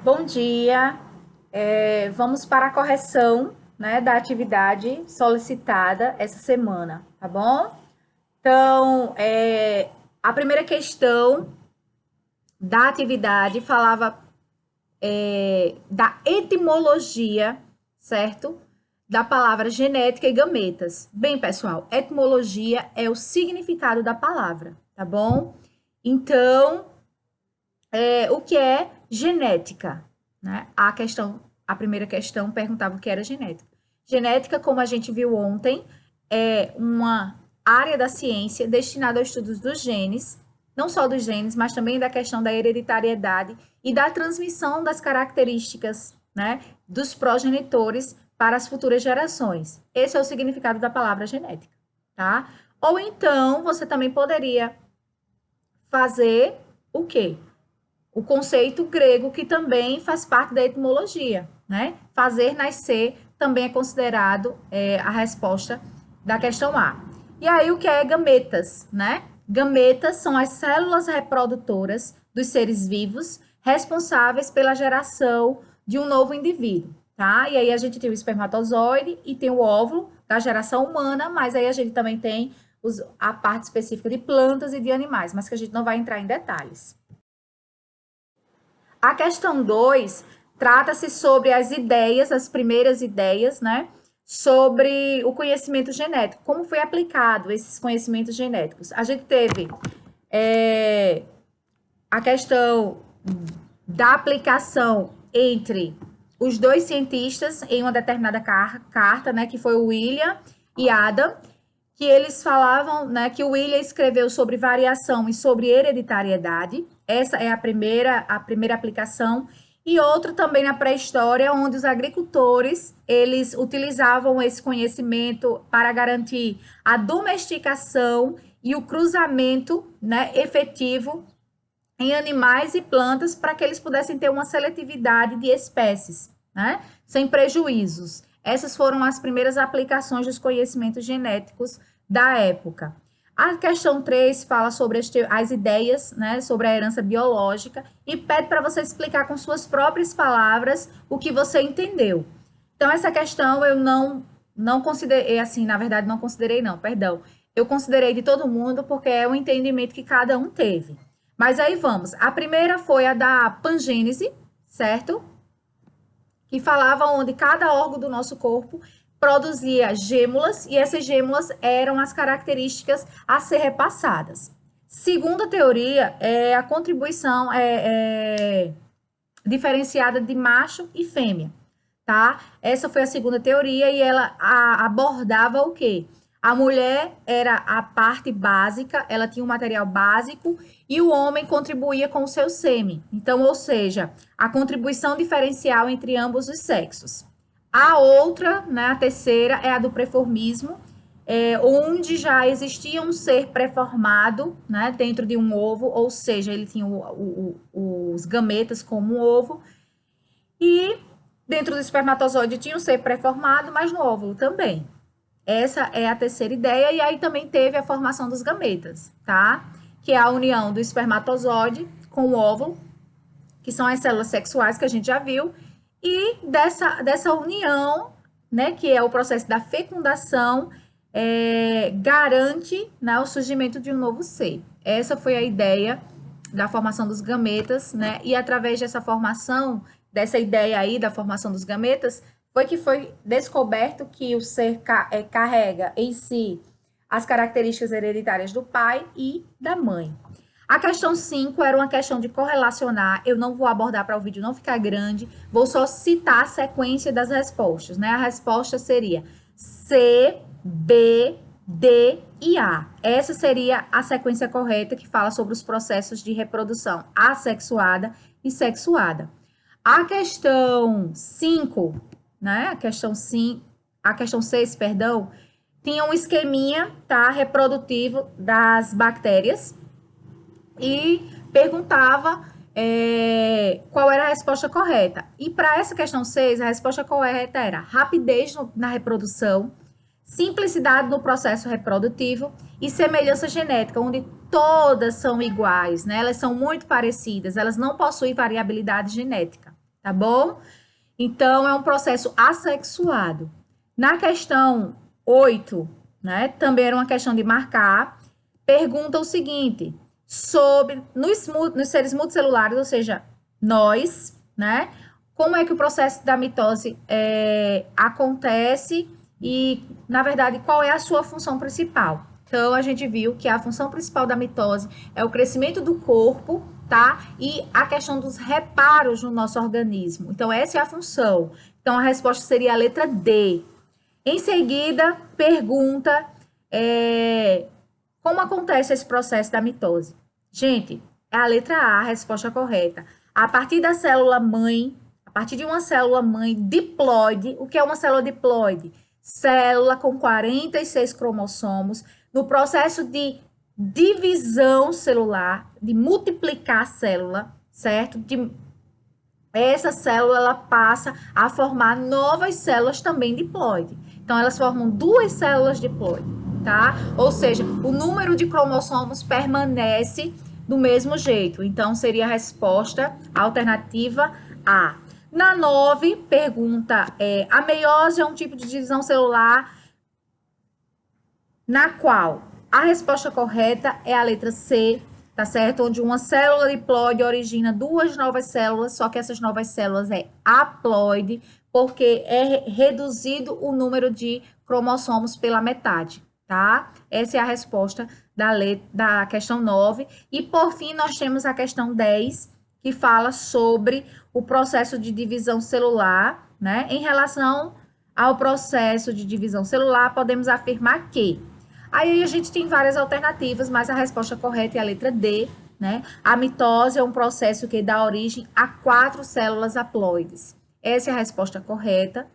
Bom dia. Vamos para a correção, né, da atividade solicitada essa semana, tá bom? Então, a primeira questão da atividade falava da etimologia, certo? Da palavra genética e gametas. Bem, pessoal, etimologia é o significado da palavra, tá bom? Então, o que é genética? Né? A primeira questão perguntava o que era genética. Genética, como a gente viu ontem, é uma área da ciência destinada aos estudos dos genes, não só dos genes, mas também da questão da hereditariedade e da transmissão das características, né, dos progenitores para as futuras gerações. Esse é o significado da palavra genética, tá? Ou então, você também poderia fazer o quê? O conceito grego, que também faz parte da etimologia, né? Fazer nascer também é considerado a resposta da questão A. E aí, o que é gametas, né? Gametas são as células reprodutoras dos seres vivos responsáveis pela geração de um novo indivíduo, tá? E aí a gente tem o espermatozoide e tem o óvulo da geração humana, mas aí a gente também tem a parte específica de plantas e de animais, mas que a gente não vai entrar em detalhes. A questão 2 trata-se sobre as ideias, as primeiras ideias, né? Sobre o conhecimento genético, como foi aplicado esses conhecimentos genéticos. A gente teve a questão da aplicação entre os dois cientistas em uma determinada carta, né? Que foi o William e Adam, que eles falavam, né, que o William escreveu sobre variação e sobre hereditariedade. Essa é a primeira aplicação. E outra também na pré-história, onde os agricultores, eles utilizavam esse conhecimento para garantir a domesticação e o cruzamento, né, efetivo em animais e plantas para que eles pudessem ter uma seletividade de espécies, né, sem prejuízos. Essas foram as primeiras aplicações dos conhecimentos genéticos da época. A questão 3 fala sobre as ideias, né, sobre a herança biológica e pede para você explicar com suas próprias palavras o que você entendeu. Então, essa questão eu não considerei, assim, na verdade, não considerei não, perdão. Eu considerei de todo mundo porque é o entendimento que cada um teve. Mas aí vamos. A primeira foi a da pangênese, certo? Que falava onde cada órgão do nosso corpo produzia gêmulas e essas gêmulas eram as características a ser repassadas. Segunda teoria é a contribuição diferenciada de macho e fêmea, tá? Essa foi a segunda teoria e ela abordava o quê? A mulher era a parte básica, ela tinha um material básico e o homem contribuía com o seu sêmen. Então, ou seja, a contribuição diferencial entre ambos os sexos. A outra, né, a terceira, é a do preformismo, onde já existia um ser pré-formado, né, dentro de um ovo, ou seja, ele tinha os gametas como um ovo, e dentro do espermatozoide tinha um ser pré-formado, mas no óvulo também. Essa é a terceira ideia, e aí também teve a formação dos gametas, tá? Que é a união do espermatozoide com o óvulo, que são as células sexuais que a gente já viu, e dessa união, né, que é o processo da fecundação, garante, né, o surgimento de um novo ser. Essa foi a ideia da formação dos gametas, né? E através dessa formação, dessa ideia aí da formação dos gametas, foi descoberto que o ser carrega em si as características hereditárias do pai e da mãe. A questão 5 era uma questão de correlacionar, eu não vou abordar para o vídeo não ficar grande, vou só citar a sequência das respostas, né? A resposta seria C, B, D e A. Essa seria a sequência correta que fala sobre os processos de reprodução assexuada e sexuada. A questão 5, né? A questão 6, perdão, tinha um esqueminha, tá, reprodutivo das bactérias e perguntava qual era a resposta correta. E para essa questão 6, a resposta correta era rapidez na reprodução, simplicidade no processo reprodutivo e semelhança genética, onde todas são iguais, né? Elas são muito parecidas, elas não possuem variabilidade genética. tá bom? Então, é um processo assexuado. Na questão 8, né, também era uma questão de marcar, pergunta o seguinte, sobre, nos seres multicelulares, ou seja, nós, né, como é que o processo da mitose acontece e, na verdade, qual é a sua função principal. Então, a gente viu que a função principal da mitose é o crescimento do corpo, tá? E a questão dos reparos no nosso organismo. Então, essa é a função. Então, a resposta seria a letra D. Em seguida, pergunta como acontece esse processo da mitose. Gente, é a letra A, a resposta correta. A partir da célula mãe, a partir de uma célula mãe diploide, o que é uma célula diploide? Célula com 46 cromossomos, no processo de divisão celular, de multiplicar a célula, certo? Essa célula ela passa a formar novas células também diploide. Então, elas formam duas células diploide, tá? Ou seja, o número de cromossomos permanece do mesmo jeito. Então, seria a resposta alternativa A. Na 9, pergunta a meiose é um tipo de divisão celular na qual a resposta correta é a letra C, tá certo? Onde uma célula diploide origina duas novas células, só que essas novas células é haploide, porque é reduzido o número de cromossomos pela metade, tá? Essa é a resposta da questão 9. E, por fim, nós temos a questão 10, que fala sobre o processo de divisão celular, né? Em relação ao processo de divisão celular, podemos afirmar que aí a gente tem várias alternativas, mas a resposta correta é a letra D, né? A mitose é um processo que dá origem a 4 células haploides. Essa é a resposta correta,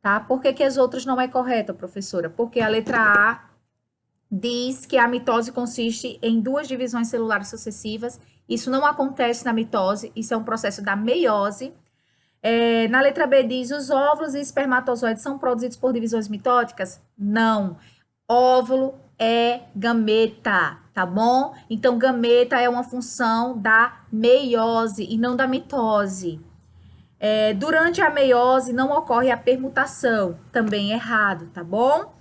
tá? Por que as outras não é correta, professora? Porque a letra A diz que a mitose consiste em 2 divisões celulares sucessivas. Isso não acontece na mitose, isso é um processo da meiose. Na letra B diz, os óvulos e espermatozoides são produzidos por divisões mitóticas? Não. Óvulo é gameta, tá bom? Então, gameta é uma função da meiose e não da mitose. Durante a meiose não ocorre a permutação, também errado, tá bom?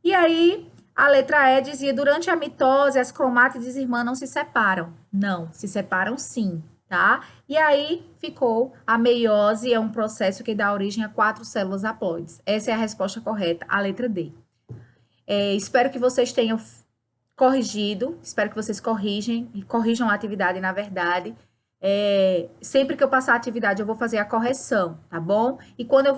E aí, a letra E dizia, durante a mitose, as cromátides irmãs não se separam. Não, se separam sim, tá? E aí, ficou a meiose, é um processo que dá origem a 4 células haploides. Essa é a resposta correta, a letra D. Espero que vocês tenham corrigido, espero que vocês corrijam a atividade, na verdade. Sempre que eu passar a atividade, eu vou fazer a correção, tá bom? E quando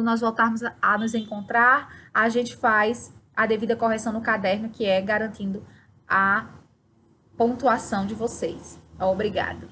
nós voltarmos a nos encontrar, a gente faz a devida correção no caderno, que é garantindo a pontuação de vocês. Obrigada.